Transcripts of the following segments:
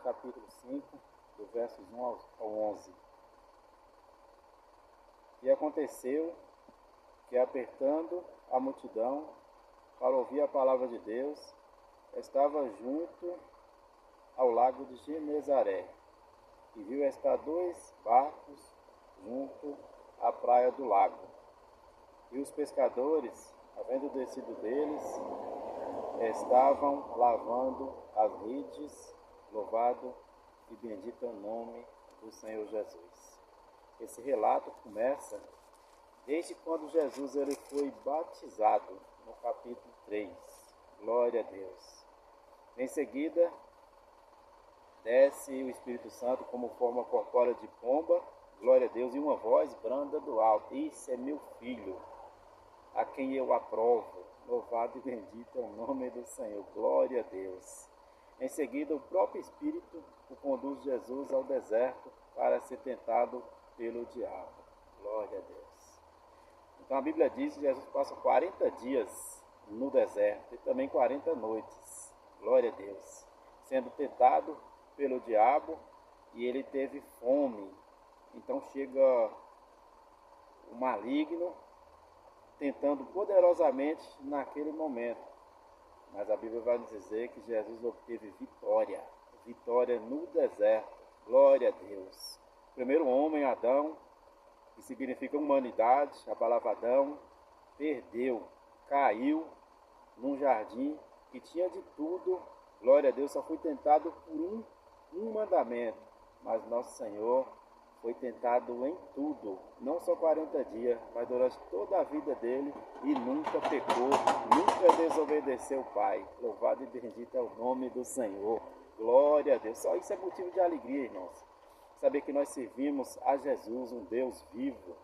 capítulo 5, do versos 1 ao 11. E aconteceu que, apertando a multidão para ouvir a palavra de Deus, estava junto ao lago de Genezaré, e viu estar 2 barcos junto à praia do lago. E os pescadores, havendo descido deles, estavam lavando as redes. Louvado e bendito é o nome do Senhor Jesus. Esse relato começa desde quando Jesus foi batizado, no capítulo 3. Glória a Deus. Em seguida, desce o Espírito Santo como forma corpórea de pomba, glória a Deus, e uma voz branda do alto: "Esse é meu filho, a quem eu aprovo. Louvado e bendito é o nome do Senhor." Glória a Deus. Em seguida, o próprio Espírito o conduz Jesus ao deserto para ser tentado pelo diabo. Glória a Deus. Então a Bíblia diz que Jesus passa 40 dias no deserto e também 40 noites. Glória a Deus. Sendo tentado pelo diabo, e ele teve fome. Então chega o maligno tentando poderosamente naquele momento. Mas a Bíblia vai nos dizer que Jesus obteve vitória no deserto. Glória a Deus. O primeiro homem, Adão, que significa humanidade, a palavra Adão, perdeu, caiu num jardim que tinha de tudo. Glória a Deus, só foi tentado por um mandamento. Mas nosso Senhor foi tentado em tudo, não só 40 dias, mas durante toda a vida dele, e nunca pecou, nunca desobedeceu o Pai. Louvado e bendito é o nome do Senhor. Glória a Deus. Só isso é motivo de alegria, irmãos. Saber que nós servimos a Jesus, um Deus vivo,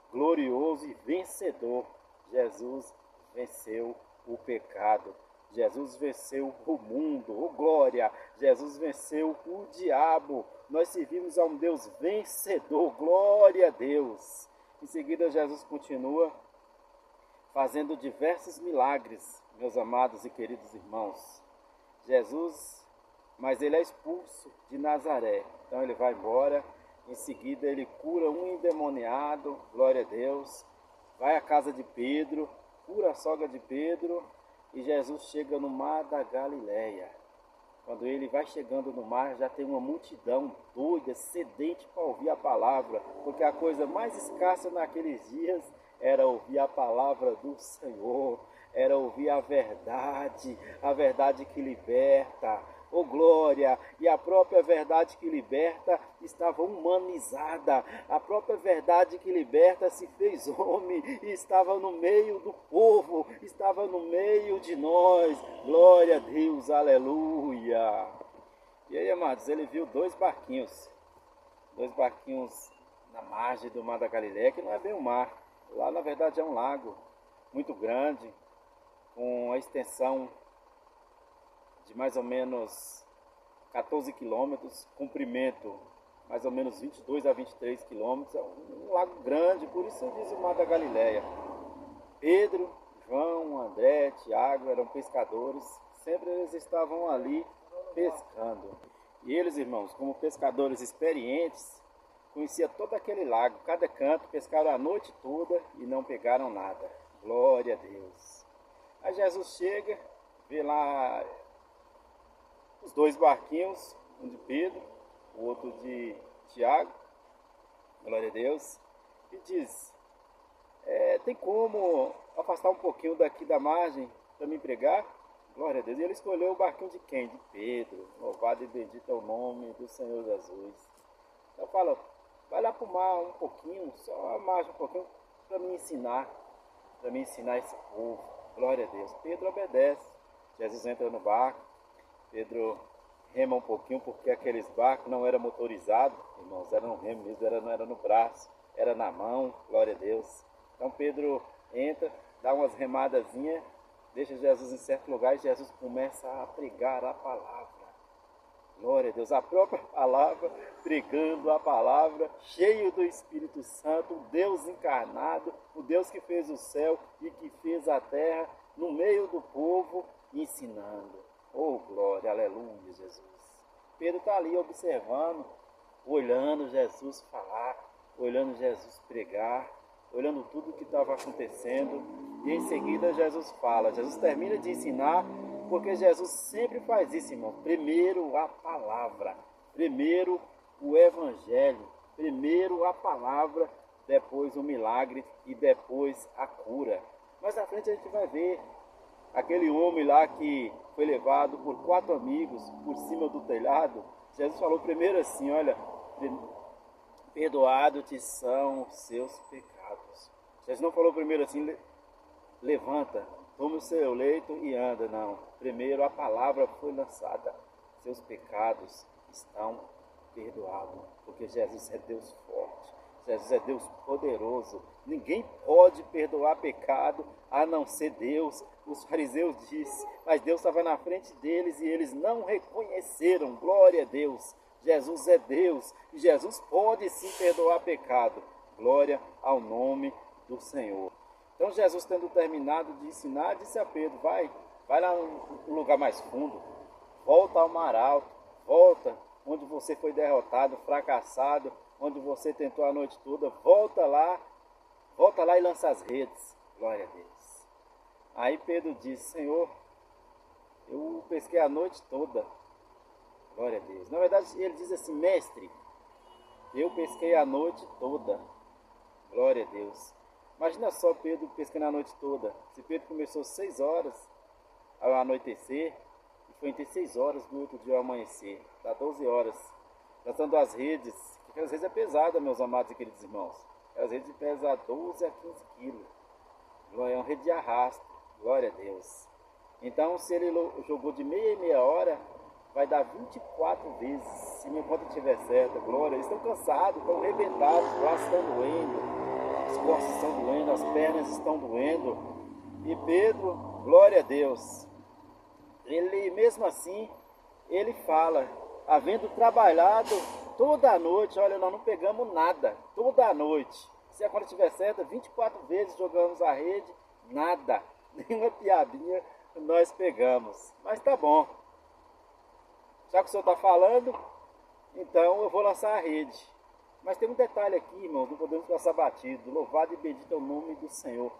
glorioso e vencedor. Jesus venceu o pecado. Jesus venceu o mundo, glória. Jesus venceu o diabo. Nós servimos a um Deus vencedor, glória a Deus. Em seguida, Jesus continua fazendo diversos milagres, meus amados e queridos irmãos. Mas ele é expulso de Nazaré. Então ele vai embora. Em seguida, ele cura um endemoniado, glória a Deus. Vai à casa de Pedro, cura a sogra de Pedro. E Jesus chega no mar da Galileia. Quando ele vai chegando no mar, já tem uma multidão doida, sedente para ouvir a palavra, porque a coisa mais escassa naqueles dias era ouvir a palavra do Senhor, era ouvir a verdade que liberta. Oh glória! E a própria verdade que liberta estava humanizada. A própria verdade que liberta se fez homem e estava no meio do povo, estava no meio de nós. Glória a Deus, aleluia! E aí, amados, ele viu 2 barquinhos na margem do mar da Galileia, que não é bem um mar. Lá, na verdade, é um lago muito grande, com a extensão de mais ou menos 14 quilômetros, comprimento mais ou menos 22 a 23 quilômetros, é um lago grande, por isso diz o mar da Galileia. Pedro, João, André, Tiago eram pescadores, sempre eles estavam ali pescando. E eles, irmãos, como pescadores experientes, conheciam todo aquele lago, cada canto, pescaram a noite toda e não pegaram nada. Glória a Deus. Aí Jesus chega, vê lá os 2 barquinhos, um de Pedro, o outro de Tiago, glória a Deus, e diz: tem como afastar um pouquinho daqui da margem para me pregar? Glória a Deus. E ele escolheu o barquinho de quem? De Pedro. Louvado e bendito é o nome do Senhor Jesus. Então fala: vai lá para o mar um pouquinho, só a margem um pouquinho, para me ensinar esse povo. Glória a Deus. Pedro obedece. Jesus entra no barco. Pedro rema um pouquinho, porque aqueles barcos não eram motorizados, irmãos, era no remo mesmo, não era no braço, era na mão, glória a Deus. Então Pedro entra, dá umas remadazinhas, deixa Jesus em certo lugar e Jesus começa a pregar a palavra. Glória a Deus, a própria palavra, pregando a palavra, cheio do Espírito Santo, o Deus encarnado, o Deus que fez o céu e que fez a terra, no meio do povo, ensinando. Oh, glória, aleluia, Jesus. Pedro está ali observando, olhando Jesus falar, olhando Jesus pregar, olhando tudo o que estava acontecendo. E em seguida Jesus fala, Jesus termina de ensinar, porque Jesus sempre faz isso, irmão. Primeiro a palavra, primeiro o evangelho, primeiro a palavra, depois o milagre e depois a cura. Mais à frente a gente vai ver aquele homem lá que foi levado por 4 amigos por cima do telhado. Jesus falou primeiro assim, olha, perdoados te são os seus pecados. Jesus não falou primeiro assim, levanta, toma o seu leito e anda, não. Primeiro a palavra foi lançada, seus pecados estão perdoados, porque Jesus é Deus forte, Jesus é Deus poderoso. Ninguém pode perdoar pecado a não ser Deus. Os fariseus disseram, mas Deus estava na frente deles e eles não reconheceram. Glória a Deus. Jesus é Deus e Jesus pode sim perdoar pecado. Glória ao nome do Senhor. Então Jesus, tendo terminado de ensinar, disse a Pedro, vai lá no lugar mais fundo, volta ao mar alto, volta onde você foi derrotado, fracassado, onde você tentou a noite toda, volta lá e lança as redes. Glória a Deus. Aí Pedro disse, Senhor, eu pesquei a noite toda. Glória a Deus. Na verdade ele diz assim, mestre, eu pesquei a noite toda. Glória a Deus. Imagina só Pedro pescando a noite toda. Se Pedro começou 6 horas ao anoitecer, e foi entre 6 horas do outro dia ao amanhecer, dá 12 horas, lançando as redes, que aquelas redes é pesada, meus amados e queridos irmãos. Aquelas redes pesam 12 a 15 quilos. É uma rede de arrasto. Glória a Deus. Então, se ele jogou de meia em meia hora, vai dar 24 vezes, se minha conta estiver certa. Glória, eles estão cansados, estão arrebentados, os braços estão doendo, as costas estão doendo, as pernas estão doendo. E Pedro, glória a Deus, ele mesmo assim, ele fala, havendo trabalhado toda a noite, olha, nós não pegamos nada, toda a noite. Se a conta estiver certa, 24 vezes jogamos a rede, nada, nenhuma piabinha nós pegamos. Mas tá bom. Já que o senhor está falando, então eu vou lançar a rede. Mas tem um detalhe aqui, irmãos, não podemos passar batido. Louvado e bendito é o nome do Senhor.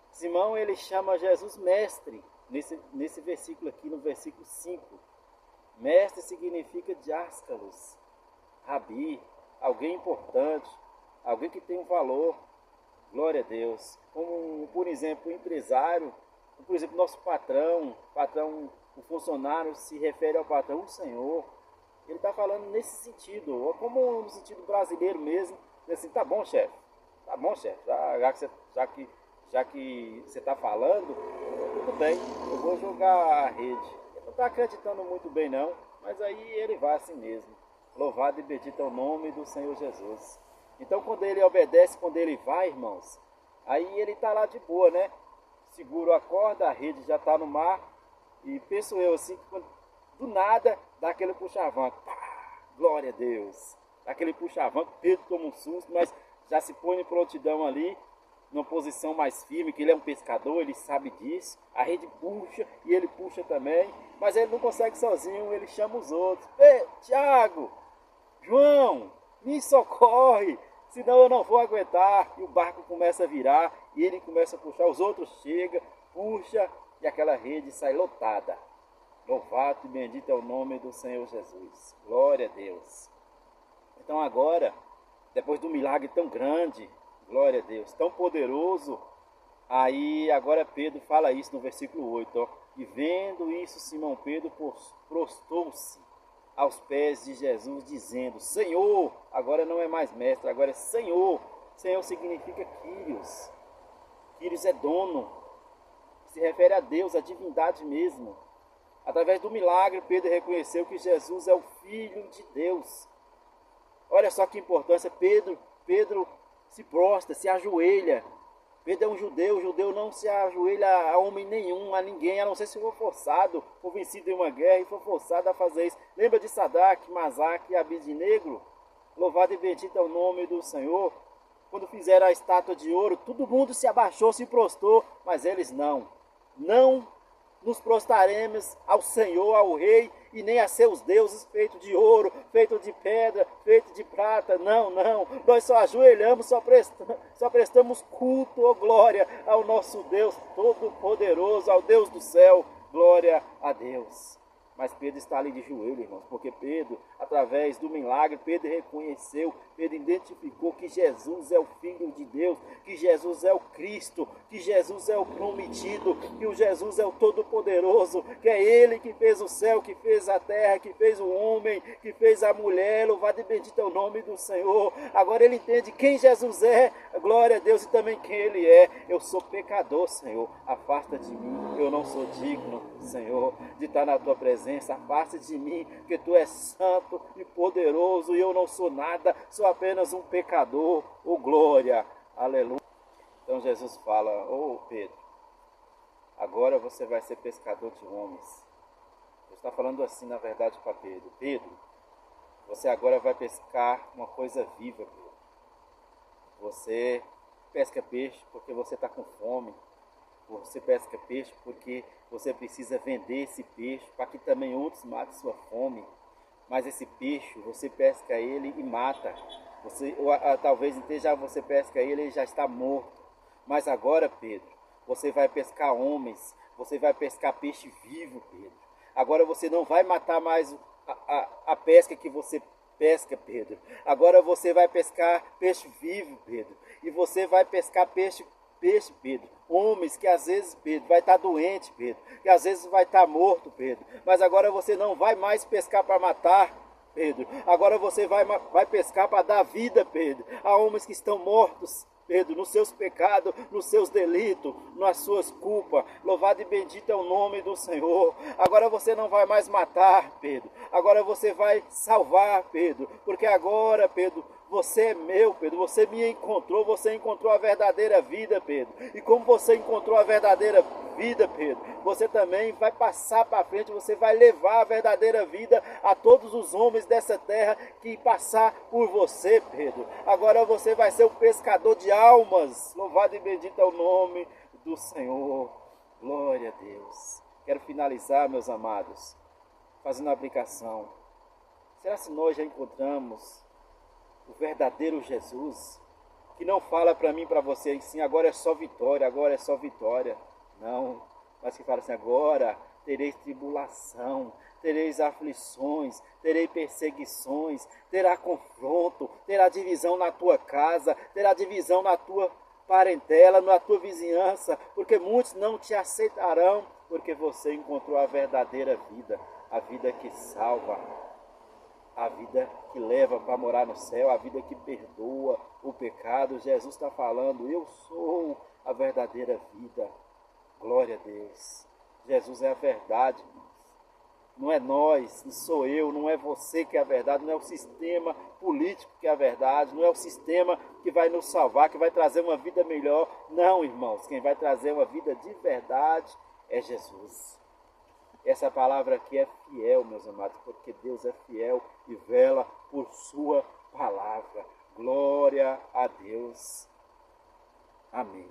Simão, ele chama Jesus mestre, nesse versículo aqui, no versículo 5. Mestre significa diáscalos, rabi, alguém importante, alguém que tem um valor. Glória a Deus. Como, por exemplo, o empresário, por exemplo, nosso patrão, o funcionário se refere ao patrão, o Senhor. Ele está falando nesse sentido, ou como no sentido brasileiro mesmo, assim, tá bom, chefe, já que você está falando, tudo bem, eu vou jogar a rede. Ele não está acreditando muito bem não, mas aí ele vai assim mesmo. Louvado e bendito é o nome do Senhor Jesus. Então quando ele obedece, quando ele vai, irmãos, aí ele está lá de boa, né? Segura a corda, a rede já está no mar, e penso eu assim, que do nada dá aquele puxavanco, glória a Deus, dá aquele puxavanco, Pedro toma um susto, mas já se põe em prontidão ali, numa posição mais firme, que ele é um pescador, ele sabe disso, a rede puxa e ele puxa também, mas ele não consegue sozinho, ele chama os outros, ei, Tiago, João, me socorre, senão eu não vou aguentar. E o barco começa a virar, e ele começa a puxar, os outros chegam, puxa, e aquela rede sai lotada. Louvado e bendito é o nome do Senhor Jesus. Glória a Deus. Então agora, depois do milagre tão grande, glória a Deus, tão poderoso, aí agora Pedro fala isso no versículo 8, ó, e vendo isso Simão Pedro prostrou-se aos pés de Jesus, dizendo, Senhor, agora não é mais mestre, agora é Senhor. Senhor significa Quírios. Quírios é dono, se refere a Deus, a divindade mesmo. Através do milagre, Pedro reconheceu que Jesus é o Filho de Deus. Olha só que importância, Pedro se prostra, se ajoelha. Pedro é um judeu, o judeu não se ajoelha a homem nenhum, a ninguém, a não ser se for forçado, for vencido em uma guerra e for forçado a fazer isso. Lembra de Sadraque, Masaque e Abidinegro? Louvado e bendito é o nome do Senhor. Quando fizeram a estátua de ouro, todo mundo se abaixou, se prostrou, mas eles não. Não nos prostraremos ao Senhor, ao Rei e nem a seus deuses feitos de ouro, feito de pedra, feito de prata. Não, não. Nós só ajoelhamos, só prestamos culto ou glória ao nosso Deus Todo-Poderoso, ao Deus do céu. Glória a Deus. Mas Pedro está ali de joelho, irmãos, porque Pedro, através do milagre, Pedro reconheceu, Pedro identificou que Jesus é o Filho de Deus, que Jesus é o Cristo, que Jesus é o prometido, que o Jesus é o Todo-Poderoso, que é Ele que fez o céu, que fez a terra, que fez o homem, que fez a mulher. Louvado e bendito é o nome do Senhor. Agora ele entende quem Jesus é, glória a Deus, e também quem Ele é. Eu sou pecador, Senhor, afasta de mim, eu não sou digno, Senhor, de estar na Tua presença. Afasta de mim, que Tu és santo e poderoso e eu não sou nada, sou apenas um pecador. Oh, glória, aleluia. Então Jesus fala: oh Pedro, agora você vai ser pescador de homens. Ele está falando assim, na verdade, para Pedro: Pedro, você agora vai pescar uma coisa viva, Pedro. Você pesca peixe porque você está com fome. Você pesca peixe porque você precisa vender esse peixe para que também outros matem sua fome. Mas esse peixe, você pesca ele e mata. Talvez já você pesca ele e já está morto. Mas agora, Pedro, você vai pescar homens, você vai pescar peixe vivo, Pedro. Agora você não vai matar mais a pesca que você pesca, Pedro. Agora você vai pescar peixe vivo, Pedro. E você vai pescar peixe, Pedro. Homens que às vezes, Pedro, vai estar doente, Pedro, que às vezes vai estar morto, Pedro. Mas agora você não vai mais pescar para matar, Pedro. Agora você vai pescar para dar vida, Pedro, a homens que estão mortos, Pedro, nos seus pecados, nos seus delitos, nas suas culpas. Louvado e bendito é o nome do Senhor. Agora você não vai mais matar, Pedro. Agora você vai salvar, Pedro. Porque agora, Pedro, você é meu, Pedro. Você me encontrou, você encontrou a verdadeira vida, Pedro. E como você encontrou a verdadeira vida, Pedro, você também vai passar para frente, você vai levar a verdadeira vida a todos os homens dessa terra que passar por você, Pedro. Agora você vai ser o pescador de almas. Louvado e bendito é o nome do Senhor. Glória a Deus. Quero finalizar, meus amados, fazendo uma aplicação. Será que nós já encontramos o verdadeiro Jesus, que não fala para mim e para você assim: agora é só vitória, agora é só vitória? Não, mas que fala assim: agora tereis tribulação, tereis aflições, terei perseguições, terá confronto, terá divisão na tua casa, terá divisão na tua parentela, na tua vizinhança, porque muitos não te aceitarão, porque você encontrou a verdadeira vida, a vida que salva, a vida que leva para morar no céu, a vida que perdoa o pecado. Jesus está falando: eu sou a verdadeira vida. Glória a Deus. Jesus é a verdade. Não é nós, não sou eu, não é você que é a verdade, não é o sistema político que é a verdade, não é o sistema que vai nos salvar, que vai trazer uma vida melhor. Não, irmãos, quem vai trazer uma vida de verdade é Jesus. Essa palavra aqui é fiel, meus amados, porque Deus é fiel e vela por sua palavra. Glória a Deus. Amém.